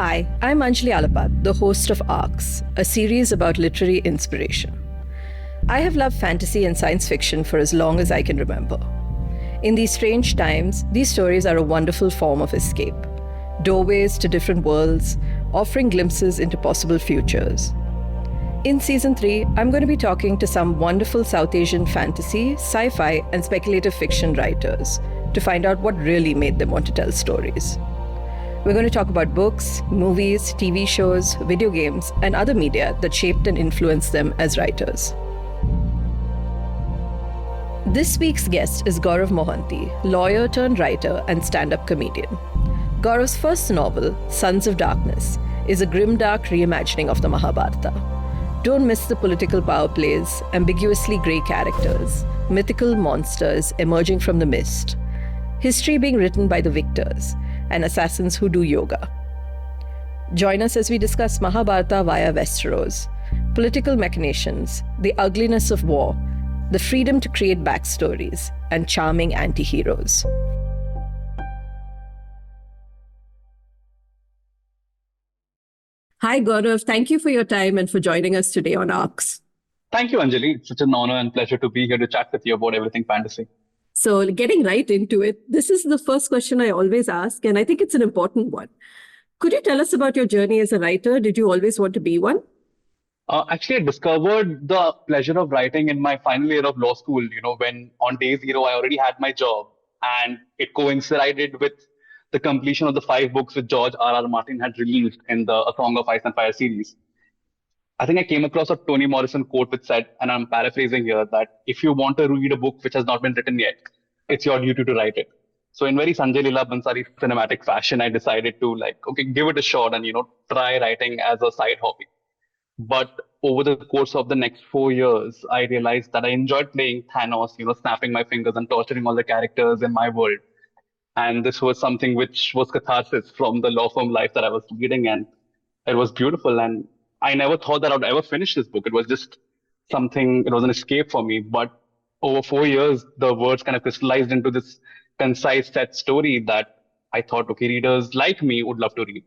Hi, I'm Anjali Alappat, the host of Arcx, a series about literary inspiration. I have loved fantasy and science fiction for as long as I can remember. In these strange times, these stories are a wonderful form of escape, doorways to different worlds, offering glimpses into possible futures. In season 3, I'm going to be talking to some wonderful South Asian fantasy, sci fi, and speculative fiction writers to find out what really made them want to tell stories. We're going to talk about books, movies, TV shows, video games, and other media that shaped and influenced them as writers. This week's guest is Gourav Mohanty, lawyer turned writer and stand-up comedian. Gaurav's first novel, Sons of Darkness, is a grimdark reimagining of the Mahabharata. Don't miss the political power plays, ambiguously grey characters, mythical monsters emerging from the mist, history being written by the victors, and assassins who do yoga. Join us as we discuss Mahabharata via Westeros, political machinations, the ugliness of war, the freedom to create backstories, and charming anti-heroes. Hi, Gourav. Thank you for your time and for joining us today on Arcx. Thank you, Anjali. It's such an honor and pleasure to be here to chat with you about everything fantasy. So getting right into it, this is the first question I always ask, and I think it's an important one. Could you tell us about your journey as a writer? Did you always want to be one? Actually, I discovered the pleasure of writing in my final year of law school, when on day zero, I already had my job and it coincided with the completion of the 5 books which George R. R. Martin had released in the A Song of Ice and Fire series. I think I came across a Toni Morrison quote which said, and I'm paraphrasing here, that if you want to read a book which has not been written yet, it's your duty to write it. So in very Sanjay Leela Bhansali cinematic fashion, I decided to give it a shot and, try writing as a side hobby. But over the course of the next 4 years, I realized that I enjoyed playing Thanos, snapping my fingers and torturing all the characters in my world. And this was something which was catharsis from the law firm life that I was leading. And it was beautiful. And I never thought that I would ever finish this book. It was just something, it was an escape for me. But over 4 years, the words kind of crystallized into this concise set story that I thought, okay, readers like me would love to read.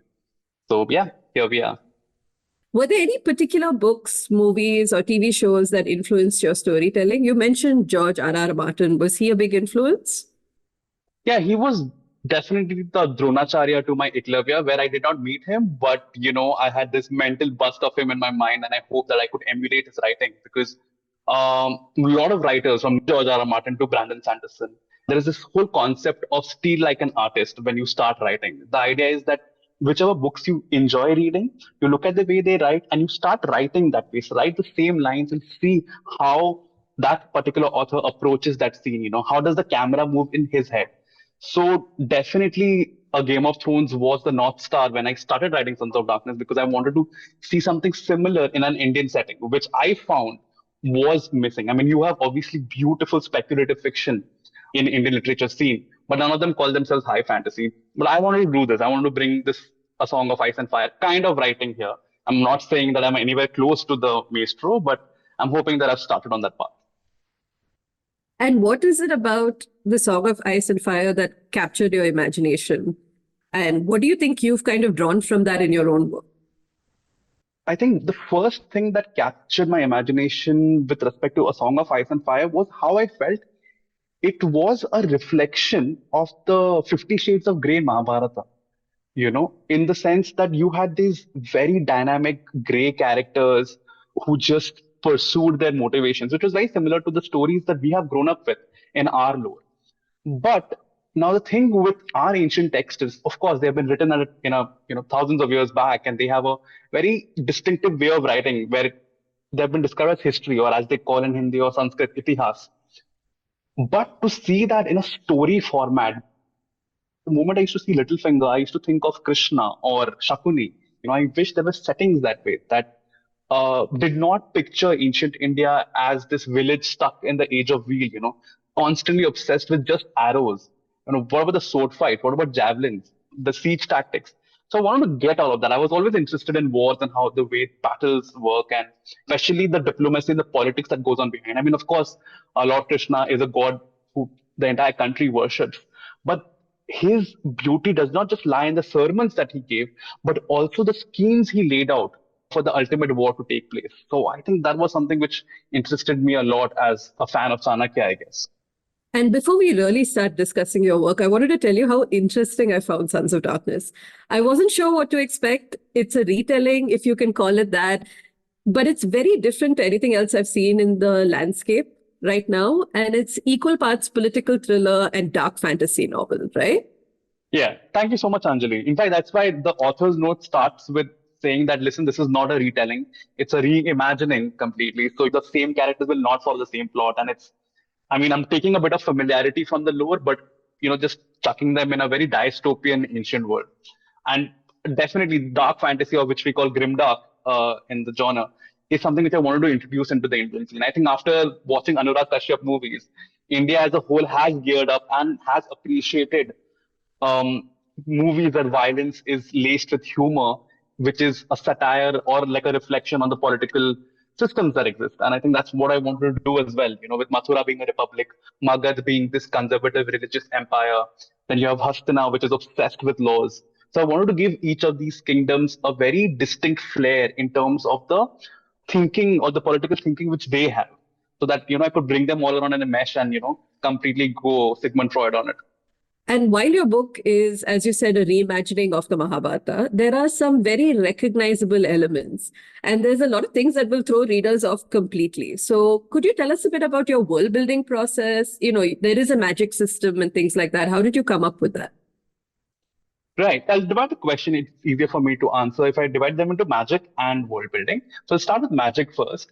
So yeah, here we are. Were there any particular books, movies, or TV shows that influenced your storytelling? You mentioned George R. R. Martin. Was he a big influence? Yeah, he was definitely the Dronacharya to my Eklavya, where I did not meet him, but I had this mental bust of him in my mind, and I hope that I could emulate his writing because a lot of writers from George R. R. Martin to Brandon Sanderson, there is this whole concept of steal like an artist when you start writing. The idea is that whichever books you enjoy reading, you look at the way they write and you start writing that way. So write the same lines and see how that particular author approaches that scene. How does the camera move in his head? So definitely a Game of Thrones was the North Star when I started writing Sons of Darkness because I wanted to see something similar in an Indian setting, which I found was missing. I mean, you have obviously beautiful speculative fiction in Indian literature scene, but none of them call themselves high fantasy. But I wanted to do this. I wanted to bring this A Song of Ice and Fire kind of writing here. I'm not saying that I'm anywhere close to the maestro, but I'm hoping that I've started on that path. And what is it about the Song of Ice and Fire that captured your imagination? And what do you think you've kind of drawn from that in your own work? I think the first thing that captured my imagination with respect to A Song of Ice and Fire was how I felt it was a reflection of the 50 Shades of Grey in Mahabharata, in the sense that you had these very dynamic gray characters who just pursued their motivations, which was very similar to the stories that we have grown up with in our lore. But now the thing with our ancient texts is, of course, they have been written thousands of years back, and they have a very distinctive way of writing where they've been described as history, or as they call in Hindi or Sanskrit, itihas. But to see that in a story format, the moment I used to see Littlefinger, I used to think of Krishna or Shakuni. I wish there were settings that way that did not picture ancient India as this village stuck in the age of wheel, constantly obsessed with just arrows. What about the sword fight? What about javelins? The siege tactics? So I wanted to get all of that. I was always interested in wars and how the way battles work, and especially the diplomacy and the politics that goes on behind. I mean, of course, Lord Krishna is a god who the entire country worships. But his beauty does not just lie in the sermons that he gave, but also the schemes he laid out for the ultimate war to take place. So I think that was something which interested me a lot as a fan of Chanakya, I guess. And before we really start discussing your work, I wanted to tell you how interesting I found Sons of Darkness. I wasn't sure what to expect. It's a retelling, if you can call it that, but it's very different to anything else I've seen in the landscape right now. And it's equal parts political thriller and dark fantasy novel, right? Yeah, thank you so much, Anjali. In fact, that's why the author's note starts with saying that, listen, this is not a retelling, it's a reimagining completely. So the same characters will not follow the same plot. And it's, I mean, I'm taking a bit of familiarity from the lore, but, just chucking them in a very dystopian ancient world. And definitely dark fantasy, or which we call grimdark in the genre, is something which I wanted to introduce into the Indian scene. I think after watching Anurag Kashyap movies, India as a whole has geared up and has appreciated um, movies where violence is laced with humor, which is a satire or like a reflection on the political systems that exist. And I think that's what I wanted to do as well. With Mathura being a republic, Magad being this conservative religious empire, then you have Hastana, which is obsessed with laws. So I wanted to give each of these kingdoms a very distinct flair in terms of the thinking or the political thinking which they have. So that, I could bring them all around in a mesh and, completely go Sigmund Freud on it. And while your book is, as you said, a reimagining of the Mahabharata, there are some very recognizable elements. And there's a lot of things that will throw readers off completely. So could you tell us a bit about your world building process? There is a magic system and things like that. How did you come up with that? Right. I'll divide the question. It's easier for me to answer if I divide them into magic and world building. So I'll start with magic first.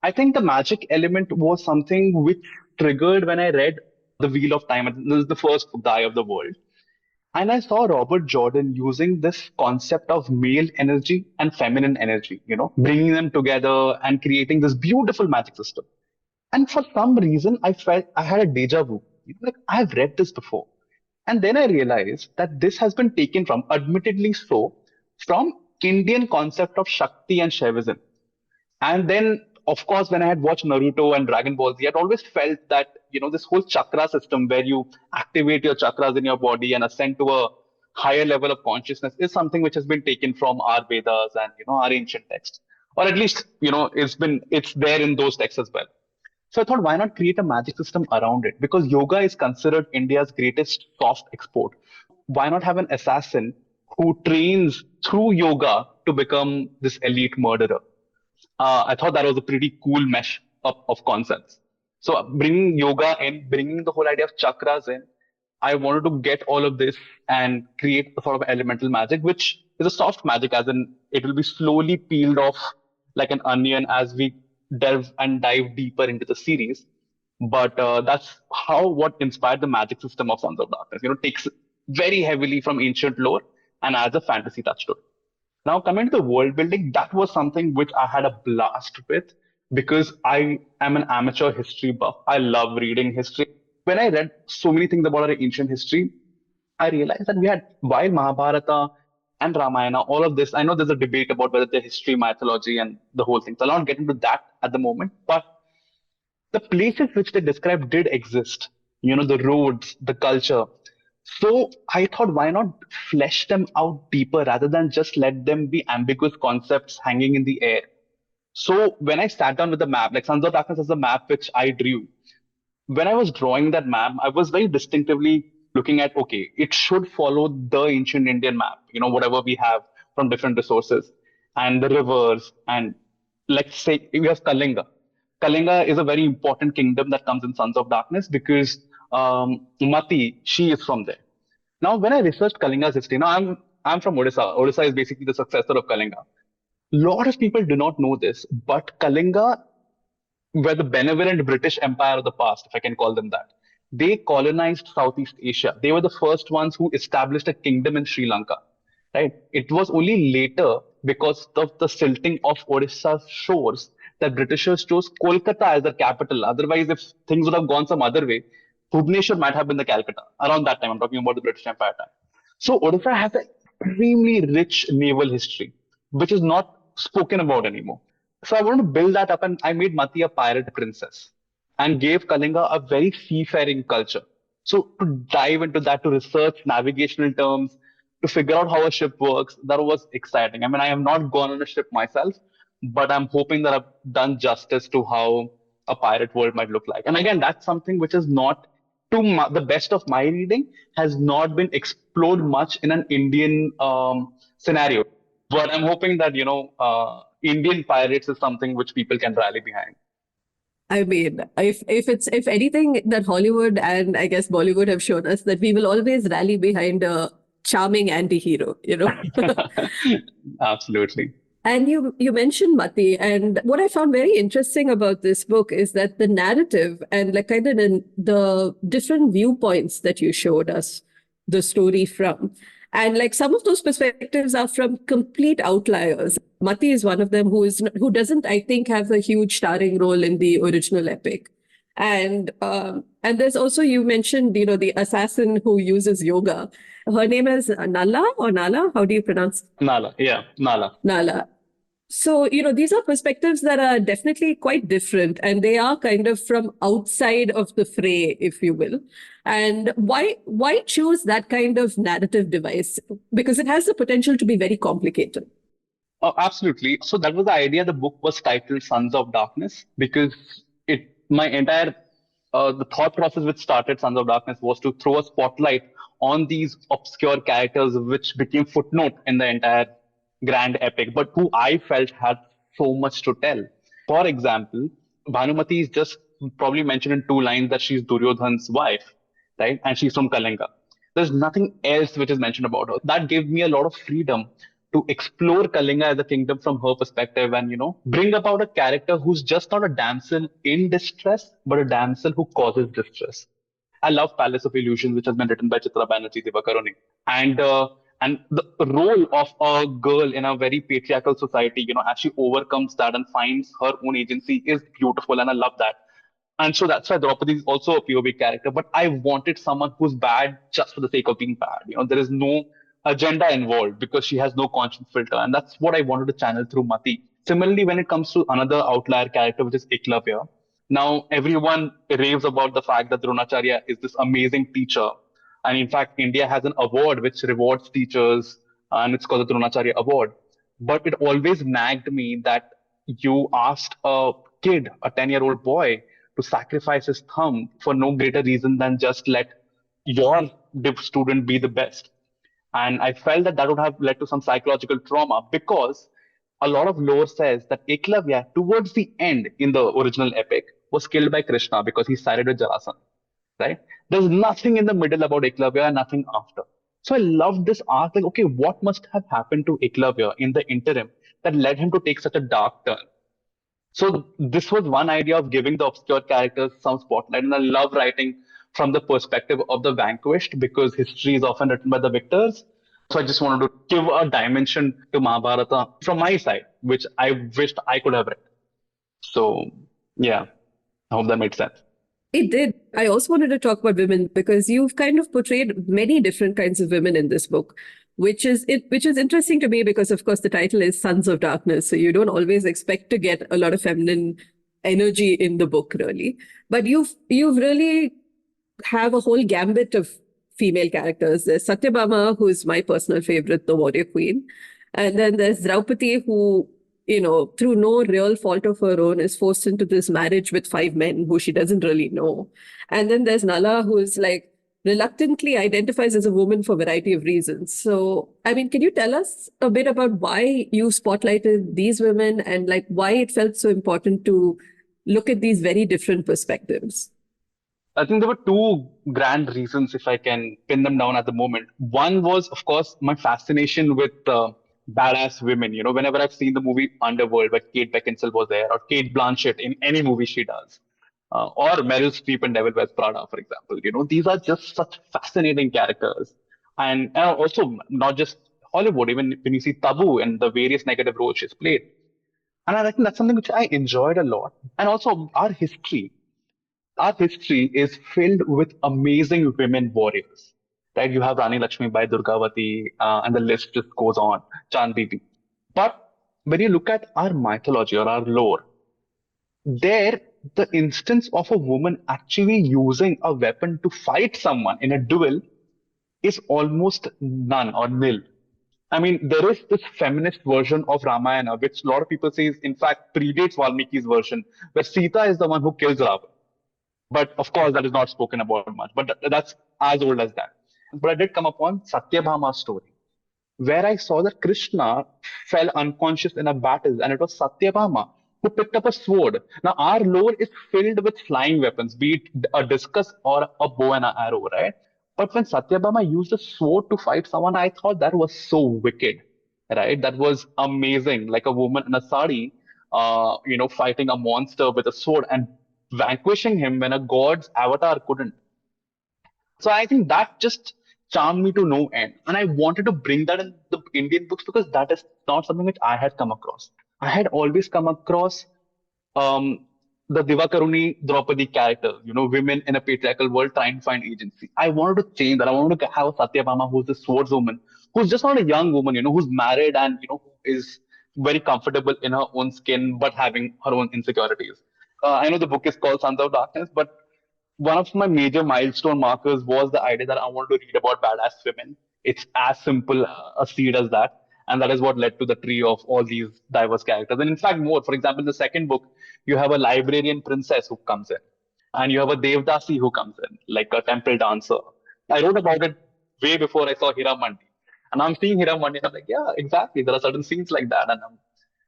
I think the magic element was something which triggered when I read The Wheel of Time. And this is the first book, The Eye of the World. And I saw Robert Jordan using this concept of male energy and feminine energy, bringing them together and creating this beautiful magic system. And for some reason, I felt I had a deja vu. Like I've read this before. And then I realized that this has been taken from, admittedly so, from Indian concept of Shakti and Shaivism. And then, of course, when I had watched Naruto and Dragon Ball Z, I'd always felt that, this whole chakra system where you activate your chakras in your body and ascend to a higher level of consciousness is something which has been taken from our Vedas and, our ancient texts. Or at least, it's there in those texts as well. So I thought, why not create a magic system around it? Because yoga is considered India's greatest soft export. Why not have an assassin who trains through yoga to become this elite murderer? I thought that was a pretty cool mesh of concepts. So bringing yoga in, bringing the whole idea of chakras in, I wanted to get all of this and create a sort of elemental magic, which is a soft magic, as in it will be slowly peeled off like an onion as we delve and dive deeper into the series. But that's what inspired the magic system of Sons of Darkness. Takes very heavily from ancient lore and adds a fantasy touch to it. Now, coming to the world building, that was something which I had a blast with because I am an amateur history buff. I love reading history. When I read so many things about our ancient history, I realized that we had, while Mahabharata and Ramayana, all of this, I know there's a debate about whether they're history, mythology, and the whole thing. So I'll not get into that at the moment, but the places which they described did exist, the roads, the culture. So I thought, why not flesh them out deeper rather than just let them be ambiguous concepts hanging in the air? So when I sat down with the map, like Sons of Darkness is the map which I drew. When I was drawing that map, I was very distinctively looking at, okay, it should follow the ancient Indian map, whatever we have from different resources and the rivers. And let's say we have Kalinga. Kalinga is a very important kingdom that comes in Sons of Darkness because Mati, she is from there. Now, when I researched Kalinga's history, now I'm from Odisha. Odisha is basically the successor of Kalinga. A lot of people do not know this, but Kalinga were the benevolent British Empire of the past, if I can call them that. They colonized Southeast Asia. They were the first ones who established a kingdom in Sri Lanka. Right? It was only later, because of the silting of Odisha's shores, that Britishers chose Kolkata as their capital. Otherwise, if things would have gone some other way, Bhubaneshwar might have been the Calcutta. Around that time, I'm talking about the British Empire time. So Odisha has an extremely rich naval history, which is not spoken about anymore. So I wanted to build that up, and I made Mati a pirate princess and gave Kalinga a very seafaring culture. So to dive into that, to research navigational terms, to figure out how a ship works, that was exciting. I mean, I have not gone on a ship myself, but I'm hoping that I've done justice to how a pirate world might look like. And again, that's something which is not, the best of my reading, has not been explored much in an Indian scenario. But I'm hoping that, Indian pirates is something which people can rally behind. I mean, if anything that Hollywood and I guess Bollywood have shown us that we will always rally behind a charming anti-hero, you know. Absolutely. And you mentioned Mati, and what I found very interesting about this book is that the narrative and like kind of the different viewpoints that you showed us the story from, and like some of those perspectives are from complete outliers. Mati is one of them who doesn't, I think, have a huge starring role in the original epic. And there's also, you mentioned, the assassin who uses yoga. Her name is Nala or Nala. How do you pronounce? Nala. Yeah, Nala. Nala. So, these are perspectives that are definitely quite different, and they are kind of from outside of the fray, if you will. And why choose that kind of narrative device? Because it has the potential to be very complicated. Oh, absolutely. So that was the idea. The book was titled Sons of Darkness because my entire, the thought process which started Sons of Darkness was to throw a spotlight on these obscure characters which became footnote in the entire grand epic, but who I felt had so much to tell. For example, Bhanumati is just probably mentioned in two lines that she's Duryodhan's wife, right? And she's from Kalinga. There's nothing else which is mentioned about her. That gave me a lot of freedom to explore Kalinga as a kingdom from her perspective and, bring about a character who's just not a damsel in distress, but a damsel who causes distress. I love Palace of Illusions, which has been written by Chitra Banerjee Divakaruni. And the role of a girl in a very patriarchal society, as she overcomes that and finds her own agency is beautiful, and I love that. And so that's why Draupadi is also a POV character. But I wanted someone who's bad just for the sake of being bad. There is no agenda involved because she has no conscience filter, and that's what I wanted to channel through Mati. Similarly, when it comes to another outlier character, which is Eklavya, now everyone raves about the fact that Dronacharya is this amazing teacher, and in fact, India has an award which rewards teachers, and it's called the Dronacharya Award. But it always nagged me that you asked a kid, a 10-year-old boy, to sacrifice his thumb for no greater reason than just let your div student be the best. And I felt that that would have led to some psychological trauma because a lot of lore says that Eklavya, towards the end in the original epic, was killed by Krishna because he sided with Jarasandha, right? There's nothing in the middle about Eklavya and nothing after. So I love this arc. Like, okay, what must have happened to Eklavya in the interim that led him to take such a dark turn? So this was one idea of giving the obscure characters some spotlight, and I love writing from the perspective of the vanquished because history is often written by the victors. So I just wanted to give a dimension to Mahabharata from my side, which I wished I could have read. So yeah, I hope that made sense. It did. I also wanted to talk about women because you've kind of portrayed many different kinds of women in this book, which is interesting to me because of course the title is Sons of Darkness, so you don't always expect to get a lot of feminine energy in the book really. But you've really have a whole gambit of female characters. There's Satyabhama, who's my personal favorite, the warrior queen. And then there's Draupadi, who, through no real fault of her own, is forced into this marriage with five men who she doesn't really know. And then there's Nala, who's like reluctantly identifies as a woman for a variety of reasons. So, I mean, can you tell us a bit about why you spotlighted these women and like why it felt so important to look at these very different perspectives? I think there were two grand reasons, if I can pin them down at the moment. One was, of course, my fascination with badass women. Whenever I've seen the movie Underworld, where Kate Beckinsale was there, or Kate Blanchett in any movie she does, or Meryl Streep in Devil Wears Prada, for example. These are just such fascinating characters. And also, not just Hollywood, even when you see Tabu and the various negative roles she's played. And I think that's something which I enjoyed a lot. And also, our history is filled with amazing women warriors. Right? You have Rani Lakshmi Bai, Durgavati, and the list just goes on, Chand Bibi. But when you look at our mythology or our lore, there the instance of a woman actually using a weapon to fight someone in a duel is almost none or nil. I mean, there is this feminist version of Ramayana, which a lot of people say is in fact predates Valmiki's version, where Sita is the one who kills Ravan. But of course, that is not spoken about much. But that's as old as that. But I did come upon Satyabhama's story, where I saw that Krishna fell unconscious in a battle, and it was Satyabhama who picked up a sword. Now, our lore is filled with flying weapons, be it a discus or a bow and an arrow, right? But when Satyabhama used a sword to fight someone, I thought that was so wicked, right? That was amazing, like a woman in a sari, fighting a monster with a sword and vanquishing him when a god's avatar couldn't. So I think that just charmed me to no end. And I wanted to bring that in the Indian books because that is not something which I had come across. I had always come across um, the Divakaruni Draupadi characters, women in a patriarchal world trying to find agency. I wanted to change that. I wanted to have a Satyabhama who's a swordswoman, who's just not a young woman, who's married and, who is very comfortable in her own skin, but having her own insecurities. I know the book is called Sons of Darkness, but one of my major milestone markers was the idea that I want to read about badass women. It's as simple a seed as that. And that is what led to the tree of all these diverse characters. And in fact, more. For example, in the second book, you have a librarian princess who comes in, and you have a Devdasi who comes in, like a temple dancer. I wrote about it way before I saw Hiramandi. And I'm seeing Hiramandi, and I'm like, yeah, exactly. There are certain scenes like that. And I'm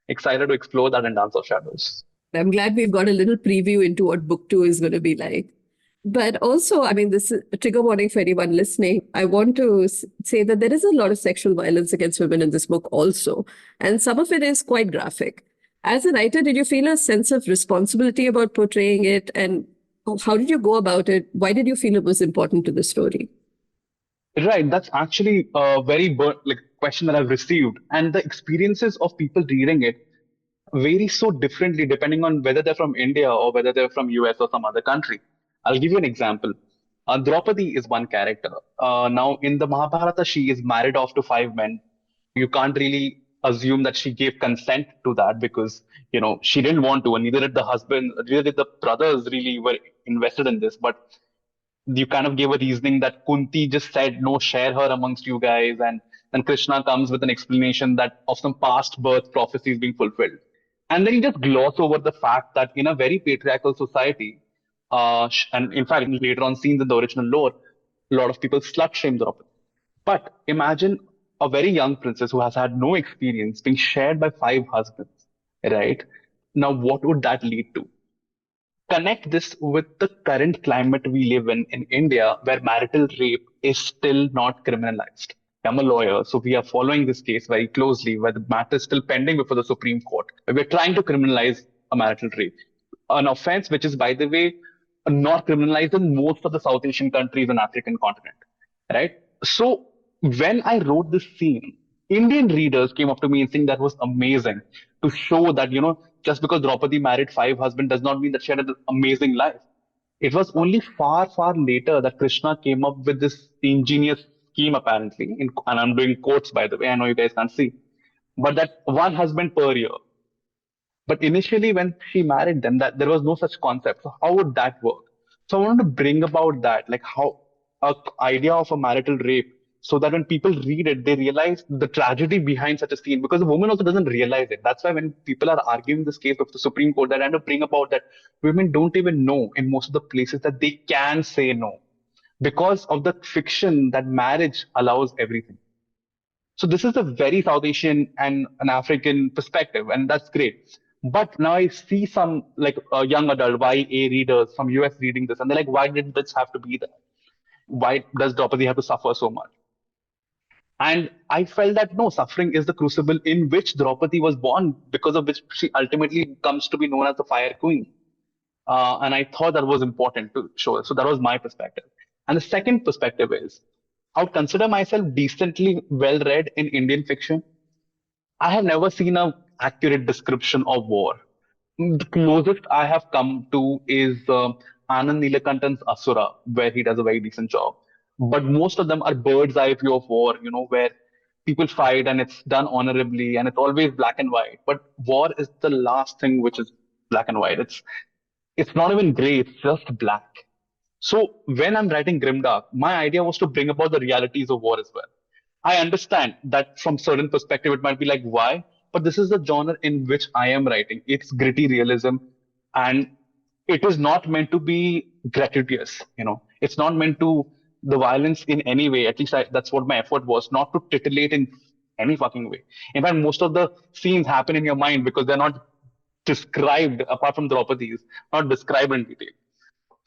excited to explore that in Dance of Shadows. I'm glad we've got a little preview into what book two is going to be like. But also, I mean, this is a trigger warning for anyone listening. I want to say that there is a lot of sexual violence against women in this book also. And some of it is quite graphic. As a writer, did you feel a sense of responsibility about portraying it? And how did you go about it? Why did you feel it was important to the story? Right, that's actually a very like question that I've received, and the experiences of people reading it vary so differently depending on whether they're from India or whether they're from US or some other country. I'll give you an example. Draupadi is one character. Now, in the Mahabharata, she is married off to five men. You can't really assume that she gave consent to that because she didn't want to, and neither did the husband, neither did the brothers really were invested in this. But you kind of gave a reasoning that Kunti just said, no, share her amongst you guys. And then Krishna comes with an explanation that of some past birth prophecies being fulfilled. And then you just gloss over the fact that in a very patriarchal society, and in fact, later on scenes in the original lore, a lot of people slut shame Draupadi. But imagine a very young princess who has had no experience being shared by five husbands, right? Now, what would that lead to? Connect this with the current climate we live in India, where marital rape is still not criminalized. I'm a lawyer, so we are following this case very closely, where the matter is still pending before the Supreme Court. We're trying to criminalize a marital rape, an offense which is, by the way, not criminalized in most of the South Asian countries and African continent, right? So when I wrote this scene, Indian readers came up to me and saying that was amazing to show that, just because Draupadi married five husbands does not mean that she had an amazing life. It was only far, far later that Krishna came up with this ingenious scheme, apparently, and I'm doing quotes, by the way, I know you guys can't see, but that one husband per year. But initially, when she married them, that there was no such concept. So how would that work? So I wanted to bring about that, like how a idea of a marital rape, so that when people read it, they realize the tragedy behind such a scene. Because the woman also doesn't realize it. That's why when people are arguing this case of the Supreme Court, they're trying to bring about that women don't even know in most of the places that they can say no because of the fiction that marriage allows everything. So this is a very South Asian and an African perspective, and that's great. But now I see some like young adult YA readers from US reading this, and they're like, why did this have to be there? Why does Draupadi have to suffer so much? And I felt that no, suffering is the crucible in which Draupadi was born, because of which she ultimately comes to be known as the Fire Queen. And I thought that was important to show. So that was my perspective. And the second perspective is, I would consider myself decently well read in Indian fiction. I have never seen a accurate description of war. The closest I have come to is Anand Neelakantan's Asura, where he does a very decent job. But most of them are bird's eye view of war, where people fight and it's done honorably and it's always black and white. But war is the last thing which is black and white. It's not even gray, it's just black. So when I'm writing Grimdark, my idea was to bring about the realities of war as well. I understand that from certain perspective it might be like why, but this is the genre in which I am writing. It's gritty realism, and it is not meant to be gratuitous. It's not meant to the violence in any way. At least that's what my effort was, not to titillate in any fucking way. In fact, most of the scenes happen in your mind because they're not described, apart from Draupadi's, not described in detail.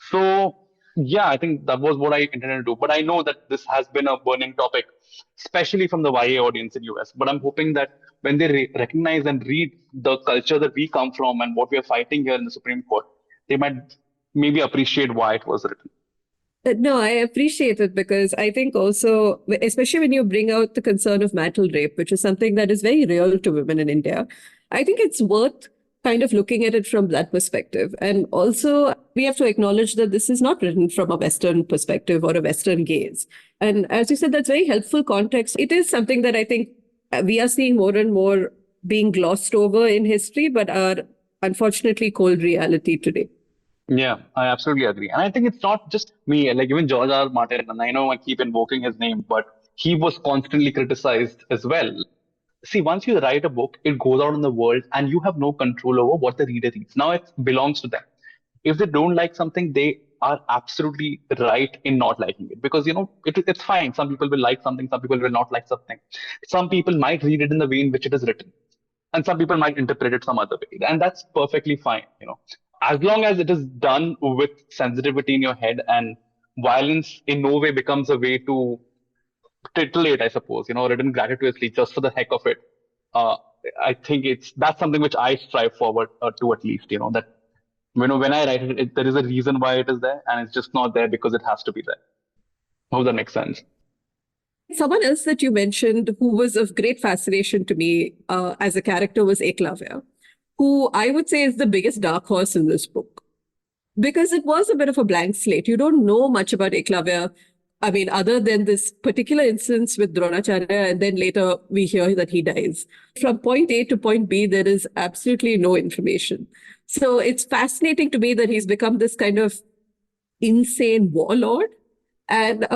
So yeah, I think that was what I intended to do. But I know that this has been a burning topic, especially from the YA audience in US. But I'm hoping that when they recognize and read the culture that we come from and what we are fighting here in the Supreme Court, they might maybe appreciate why it was written. No, I appreciate it because I think also, especially when you bring out the concern of marital rape, which is something that is very real to women in India, I think it's worth kind of looking at it from that perspective. And also, we have to acknowledge that this is not written from a Western perspective or a Western gaze. And as you said, that's very helpful context. It is something that I think we are seeing more and more being glossed over in history, but are unfortunately cold reality today. Yeah, I absolutely agree. And I think it's not just me, like even George R. R. Martin, and I know I keep invoking his name, but he was constantly criticized as well. See, once you write a book, it goes out in the world and you have no control over what the reader reads. Now it belongs to them. If they don't like something, they are absolutely right in not liking it because, it's fine. Some people will like something, some people will not like something. Some people might read it in the way in which it is written, and some people might interpret it some other way. And that's perfectly fine. As long as it is done with sensitivity in your head and violence in no way becomes a way to titillate, I suppose, written gratuitously just for the heck of it. Uh, I think that's something which I strive forward to at least, that, when I write it, there is a reason why it is there and it's just not there because it has to be there. Hope that makes sense. Someone else that you mentioned who was of great fascination to me as a character was Eklavya, who I would say is the biggest dark horse in this book. Because it was a bit of a blank slate. You don't know much about Eklavya. I mean, other than this particular instance with Dronacharya, and then later we hear that he dies. From point A to point B, there is absolutely no information. So it's fascinating to me that he's become this kind of insane warlord. And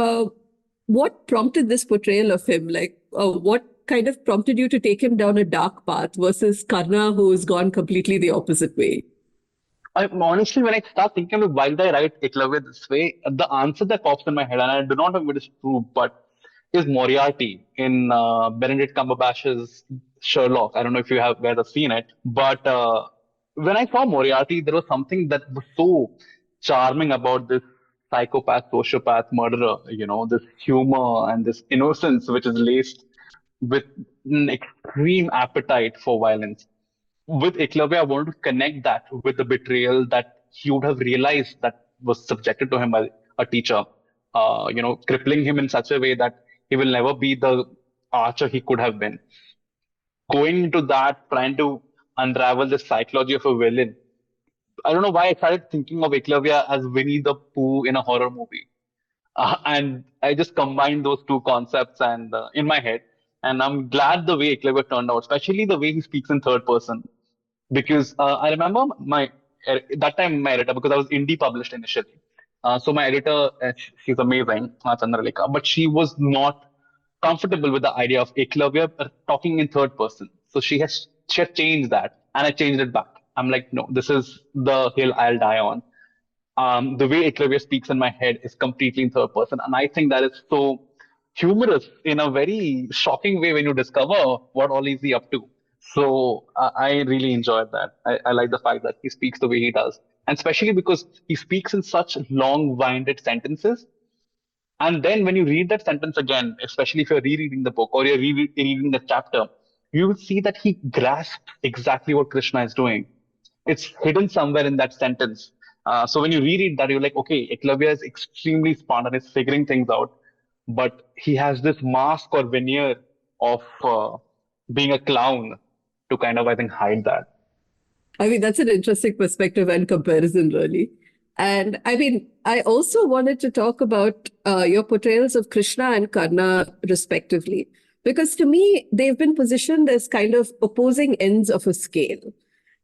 what prompted this portrayal of him? Like, what kind of prompted you to take him down a dark path versus Karna, who's gone completely the opposite way? Honestly, when I start thinking of why did I write Eklavya this way, the answer that pops in my head, and I do not know if it is true, but is Moriarty in Benedict Cumberbatch's Sherlock. I don't know if you have ever seen it, but when I saw Moriarty, there was something that was so charming about this psychopath, sociopath, murderer. This humor and this innocence, which is laced with an extreme appetite for violence. With Eklavya, I wanted to connect that with the betrayal that he would have realized that was subjected to him by a teacher, crippling him in such a way that he will never be the archer he could have been. Going into that, trying to unravel the psychology of a villain. I don't know why I started thinking of Eklavya as Winnie the Pooh in a horror movie. And I just combined those two concepts and in my head. And I'm glad the way Eklavya turned out, especially the way he speaks in third person. Because I remember that time my editor, because I was indie published initially. So my editor, she's amazing, Chandralekha, but she was not comfortable with the idea of Eklavya talking in third person. So she had changed that, and I changed it back. I'm like, no, this is the hill I'll die on. The way Eklavya speaks in my head is completely in third person, and I think that is so humorous in a very shocking way when you discover what all is he up to. So I really enjoyed that. I like the fact that he speaks the way he does, and especially because he speaks in such long-winded sentences. And then when you read that sentence again, especially if you're rereading the book or you're rereading the chapter, you will see that he grasps exactly what Krishna is doing. It's hidden somewhere in that sentence. So when you reread that, you're like, okay, Eklavya is extremely smart and is figuring things out, but he has this mask or veneer of being a clown to kind of, I think, hide that. I mean, that's an interesting perspective and comparison, really. And I mean, I also wanted to talk about your portrayals of Krishna and Karna, respectively, because to me, they've been positioned as kind of opposing ends of a scale.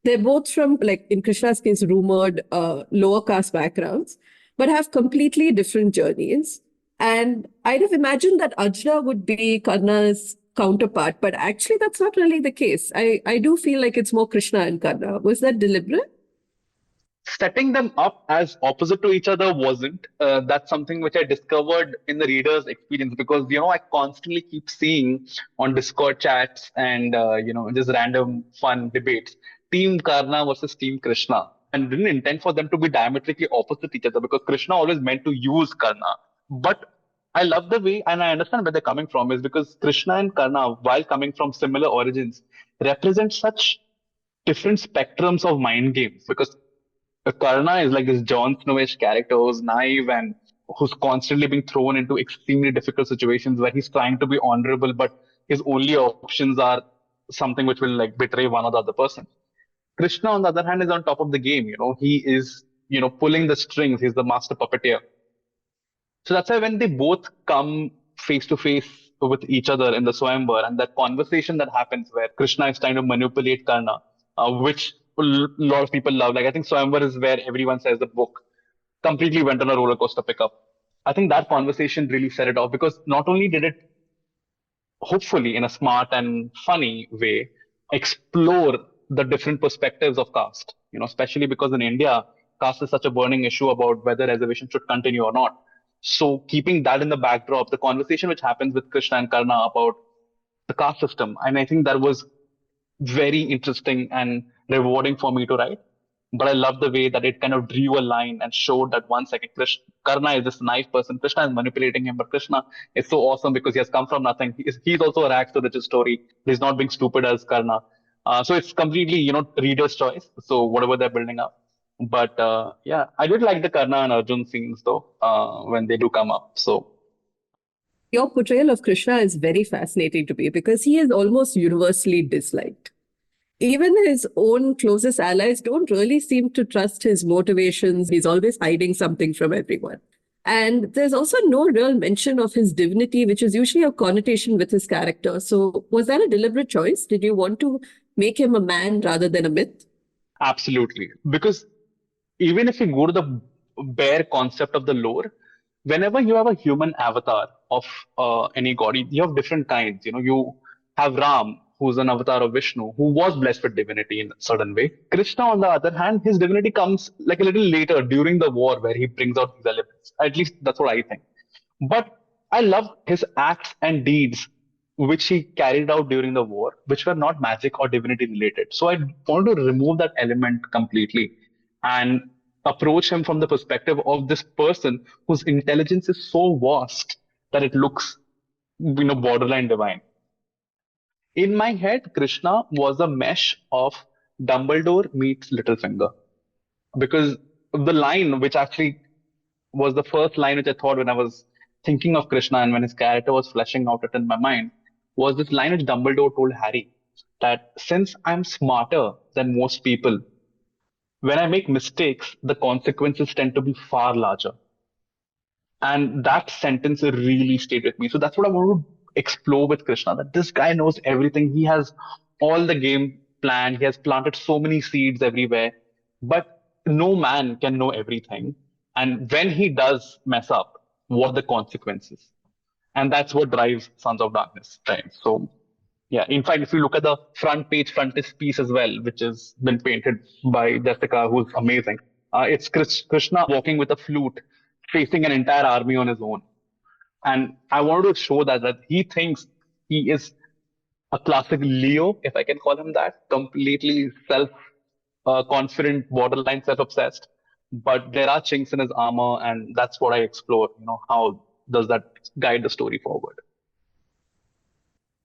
They're both from, like in Krishna's case, rumored lower caste backgrounds, but have completely different journeys. And I'd have imagined that Ajna would be Karna's counterpart, but actually that's not really the case. I do feel like it's more Krishna and Karna. Was that deliberate? Setting them up as opposite to each other wasn't. That's something which I discovered in the reader's experience, because I constantly keep seeing on Discord chats and just random fun debates, Team Karna versus Team Krishna, and didn't intend for them to be diametrically opposite each other, because Krishna always meant to use Karna. But I love the way, and I understand where they're coming from, is because Krishna and Karna, while coming from similar origins, represent such different spectrums of mind games. Because Karna is like this Jon Snowish character who's naive and who's constantly being thrown into extremely difficult situations where he's trying to be honorable, but his only options are something which will like betray one or the other person. Krishna, on the other hand, is on top of the game. He is, pulling the strings. He's the master puppeteer. So that's why when they both come face to face with each other in the Swayamvar, and that conversation that happens where Krishna is trying to manipulate Karna, which a lot of people love. Like, I think Swayamvar is where everyone says the book completely went on a roller coaster pickup. I think that conversation really set it off, because not only did it, hopefully in a smart and funny way, explore the different perspectives of caste, especially because in India, caste is such a burning issue about whether reservation should continue or not. So keeping that in the backdrop, the conversation which happens with Krishna and Karna about the caste system, and I think that was very interesting and rewarding for me to write. But I love the way that it kind of drew a line and showed that 1 second, Karna is this nice person. Krishna is manipulating him, but Krishna is so awesome because he has come from nothing. He's also a rags to riches story. He's not being stupid as Karna. So it's completely, reader's choice. So whatever they're building up. But yeah, I did like the Karna and Arjun scenes though, when they do come up. So Your portrayal of Krishna is very fascinating to me because he is almost universally disliked. Even his own closest allies don't really seem to trust his motivations. He's always hiding something from everyone. And there's also no real mention of his divinity, which is usually a connotation with his character. So, was that a deliberate choice? Did you want to make him a man rather than a myth? absolutely. Because even if you go to the bare concept of the lore, whenever you have a human avatar of any god, you have different kinds. You have Ram, who's an avatar of Vishnu, who was blessed with divinity in a certain way. Krishna, on the other hand, his divinity comes like a little later during the war, where he brings out these elements. At least that's what I think. But I love his acts and deeds which he carried out during the war, which were not magic or divinity related. So I wanted to remove that element completely and approach him from the perspective of this person whose intelligence is so vast that it looks, borderline divine. In my head, Krishna was a mesh of Dumbledore meets Littlefinger, because the line which actually was the first line which I thought when I was thinking of Krishna and when his character was fleshing out it in my mind was this line which Dumbledore told Harry, that since I'm smarter than most people, when I make mistakes, the consequences tend to be far larger. And that sentence really stayed with me. So that's what I want to explore with Krishna, that this guy knows everything. He has all the game planned. He has planted so many seeds everywhere, but no man can know everything. And when he does mess up, what are the consequences? And that's what drives Sons of Darkness, right? So yeah, in fact, if you look at the front page frontispiece as well, which has been painted by Jessica, who's amazing, it's Krishna walking with a flute, facing an entire army on his own. And I wanted to show that he thinks he is a classic Leo, if I can call him that, completely self confident, borderline self obsessed. But there are chinks in his armor, and that's what I explore. How does that guide the story forward?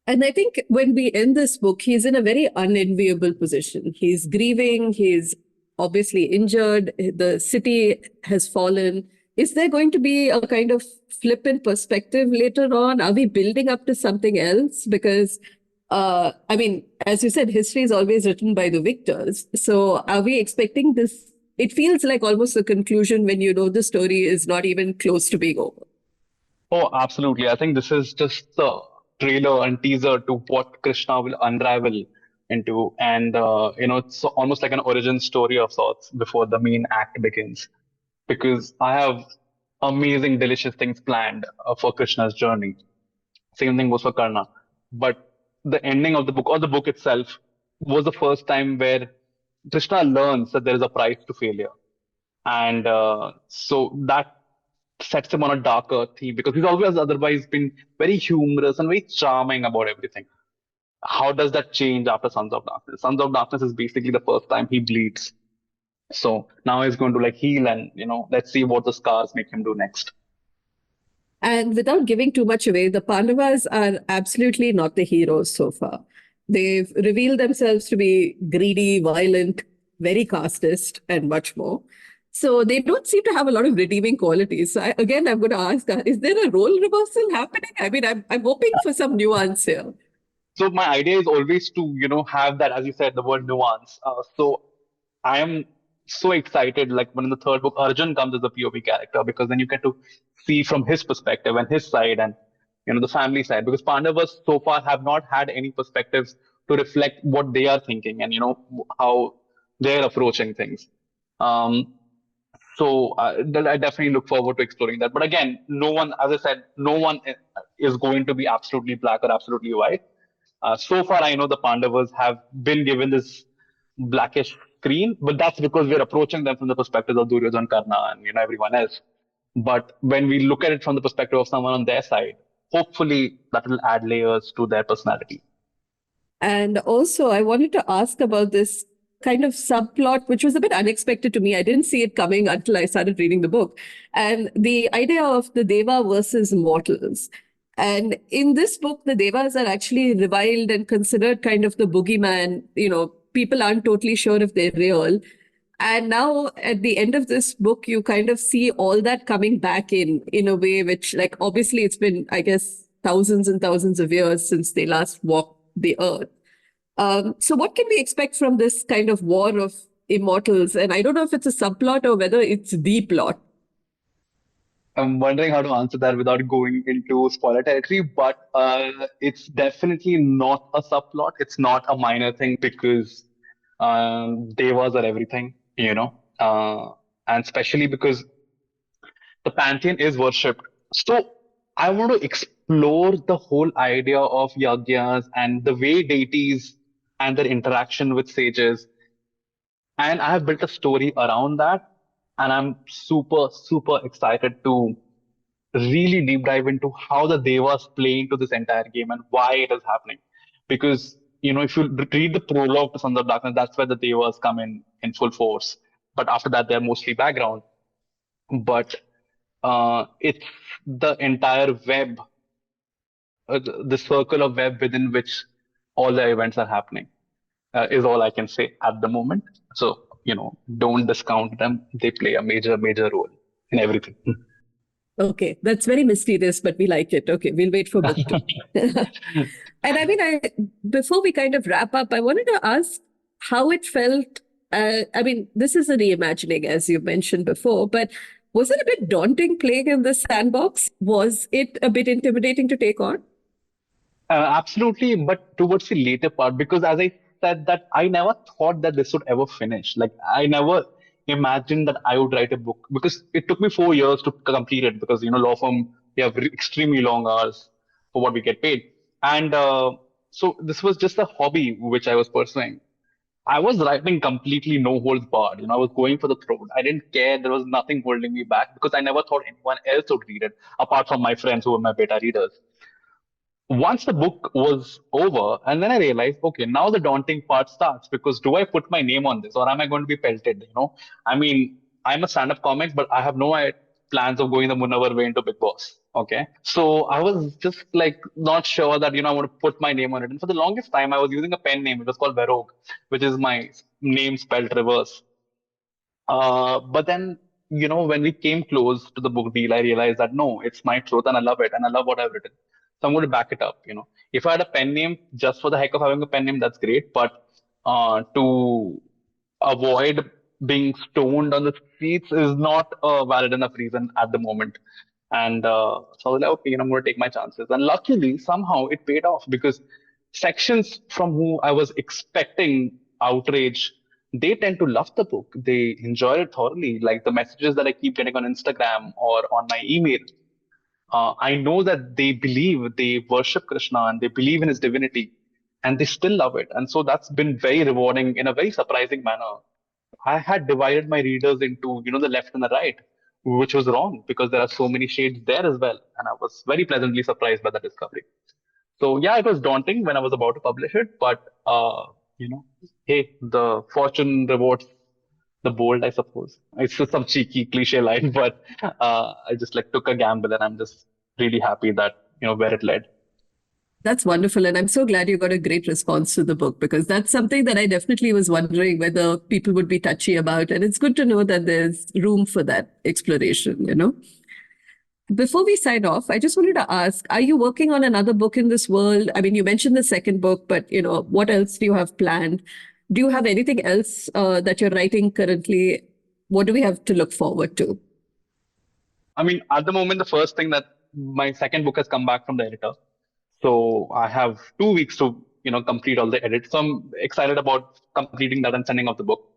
And I think when we end this book, he's in a very unenviable position. He's grieving, he's obviously injured, the city has fallen. Is there going to be a kind of flippant perspective later on? Are we building up to something else? Because, as you said, history is always written by the victors. So are we expecting this? It feels like almost a conclusion when you know the story is not even close to being over. Oh, absolutely. I think this is just the trailer and teaser to what Krishna will unravel into, and it's almost like an origin story of sorts before the main act begins. Because I have amazing, delicious things planned for Krishna's journey. Same thing goes for Karna. But the ending of the book, or the book itself, was the first time where Krishna learns that there is a price to failure. And so that sets him on a darker theme because he's always otherwise been very humorous and very charming about everything. How does that change after Sons of Darkness? Sons of Darkness is basically the first time he bleeds. So now he's going to like heal and, let's see what the scars make him do next. And without giving too much away, the Pandavas are absolutely not the heroes so far. They've revealed themselves to be greedy, violent, very casteist, and much more. So they don't seem to have a lot of redeeming qualities. So I'm going to ask, is there a role reversal happening? I mean, I'm hoping for some nuance here. So my idea is always to, have that, as you said, the word nuance. So I am so excited, like when in the third book, Arjun comes as a POV character, because then you get to see from his perspective and his side and, the family side, because Pandavas so far have not had any perspectives to reflect what they are thinking and, how they're approaching things. So I definitely look forward to exploring that. But again, no one, as I said, no one is going to be absolutely black or absolutely white. So far, I know the Pandavas have been given this blackish screen, but that's because we're approaching them from the perspective of Duryodhana, Karna, and everyone else. But when we look at it from the perspective of someone on their side, hopefully that will add layers to their personality. And also, I wanted to ask about this kind of subplot, which was a bit unexpected to me. I didn't see it coming until I started reading the book. And the idea of the Deva versus mortals. And in this book, the Devas are actually reviled and considered kind of the boogeyman. People aren't totally sure if they're real. And now at the end of this book, you kind of see all that coming back in a way which, like, obviously it's been, I guess, thousands and thousands of years since they last walked the earth. So what can we expect from this kind of war of immortals? And I don't know if it's a subplot or whether it's the plot. I'm wondering how to answer that without going into spoiler territory, but it's definitely not a subplot. It's not a minor thing because devas are everything, and especially because the pantheon is worshipped. So I want to explore the whole idea of yajnas and the way deities and their interaction with sages. And I have built a story around that. And I'm super, super excited to really deep dive into how the devas play into this entire game and why it is happening. Because, if you read the prologue to Sons of Darkness, that's where the devas come in full force. But after that, they're mostly background. But it's the entire web, the circle of web within which all the events are happening, is all I can say at the moment. So, don't discount them. They play a major, major role in everything. Okay, that's very mysterious, but we like it. Okay, we'll wait for book two. And I mean, before we kind of wrap up, I wanted to ask how it felt. I mean, this is a reimagining, as you mentioned before, but was it a bit daunting playing in this sandbox? Was it a bit intimidating to take on? Absolutely, but towards the later part, because as I said, that I never thought that this would ever finish. Like I never imagined that I would write a book because it took me 4 years to complete it. Because law firm we have extremely long hours for what we get paid, and so this was just a hobby which I was pursuing. I was writing completely no holds barred. I was going for the throat. I didn't care. There was nothing holding me back because I never thought anyone else would read it apart from my friends who were my beta readers. Once the book was over, and then I realized, okay, now the daunting part starts because do I put my name on this or am I going to be pelted? I mean, I'm a stand-up comic, but I have no plans of going the Munawar way into Big Boss. Okay, so I was just like not sure that I want to put my name on it. And for the longest time, I was using a pen name. It was called Verog, which is my name spelled reverse. But then, when we came close to the book deal, I realized that no, it's my truth and I love it and I love what I've written. So I'm going to back it up. If I had a pen name just for the heck of having a pen name, that's great. But to avoid being stoned on the streets is not a valid enough reason at the moment. And so I was like, okay, I'm going to take my chances. And luckily, somehow it paid off because sections from who I was expecting outrage, they tend to love the book. They enjoy it thoroughly. Like the messages that I keep getting on Instagram or on my email, I know that they believe, they worship Krishna and they believe in his divinity, and they still love it. And so that's been very rewarding in a very surprising manner. I had divided my readers into, the left and the right, which was wrong because there are so many shades there as well. And I was very pleasantly surprised by the discovery. So yeah, it was daunting when I was about to publish it, but you know, hey, the fortune rewards the bold, I suppose. It's just some cheeky cliche line, but I just like took a gamble, and I'm just really happy that where it led. That's wonderful. And I'm so glad you got a great response to the book, because that's something that I definitely was wondering whether people would be touchy about. And it's good to know that there's room for that exploration. Before we sign off, I just wanted to ask, are you working on another book in this world? I mean, you mentioned the second book, but what else do you have planned? Do you have anything else that you're writing currently? What do we have to look forward to? I mean, at the moment, the first thing that my second book has come back from the editor. So I have 2 weeks to, complete all the edits. So I'm excited about completing that and sending off the book.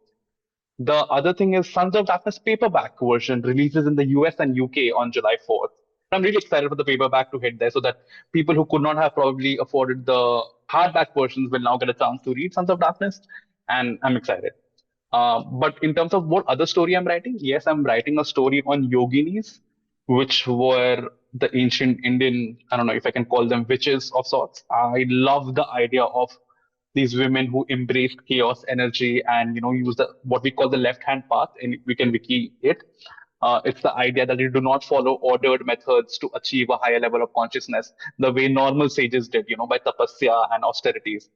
The other thing is Sons of Darkness paperback version releases in the US and UK on July 4th. I'm really excited for the paperback to hit there so that people who could not have probably afforded the hardback versions will now get a chance to read Sons of Darkness. And I'm excited. But in terms of what other story I'm writing, yes, I'm writing a story on yoginis, which were the ancient Indian, I don't know if I can call them witches of sorts. I love the idea of these women who embraced chaos energy and use the what we call the left hand path, and we can wiki it. It's the idea that you do not follow ordered methods to achieve a higher level of consciousness the way normal sages did, by tapasya and austerities.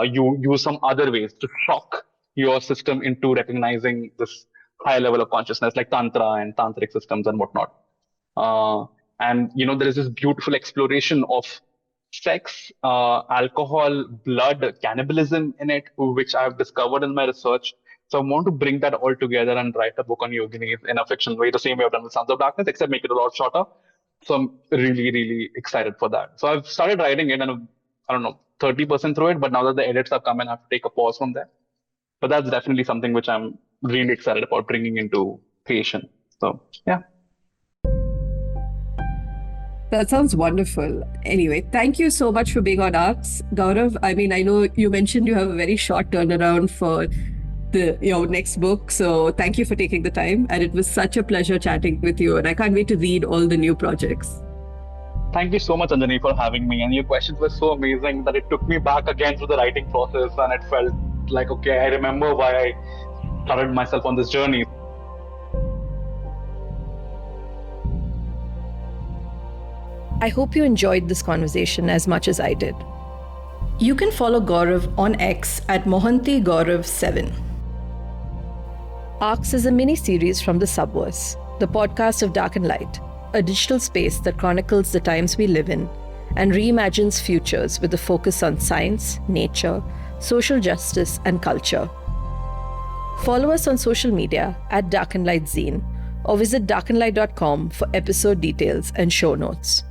You use some other ways to shock your system into recognizing this higher level of consciousness, like tantra and tantric systems and whatnot. And there is this beautiful exploration of sex, alcohol, blood, cannibalism in it, which I've discovered in my research. So I want to bring that all together and write a book on yoginis in a fictional way, the same way I've done with Sons of Darkness, except make it a lot shorter. So I'm really, really excited for that. So I've started writing it, and I don't know, 30% through it, but now that the edits have come in, I have to take a pause from there. But that's definitely something which I'm really excited about bringing into creation. So yeah. That sounds wonderful. Anyway, thank you so much for being on Arcx, Gourav. I mean, I know you mentioned you have a very short turnaround for your next book. So thank you for taking the time. And it was such a pleasure chatting with you. And I can't wait to read all the new projects. Thank you so much, Anjali, for having me. And your questions were so amazing that it took me back again through the writing process. And it felt like, okay, I remember why I started myself on this journey. I hope you enjoyed this conversation as much as I did. You can follow Gourav on X at Mohanty Gourav 7. Arcx is a mini-series from the Subverse, the podcast of Dark and Light, a digital space that chronicles the times we live in and reimagines futures with a focus on science, nature, social justice, and culture. Follow us on social media at Dark and Light Zine or visit darkandlight.com for episode details and show notes.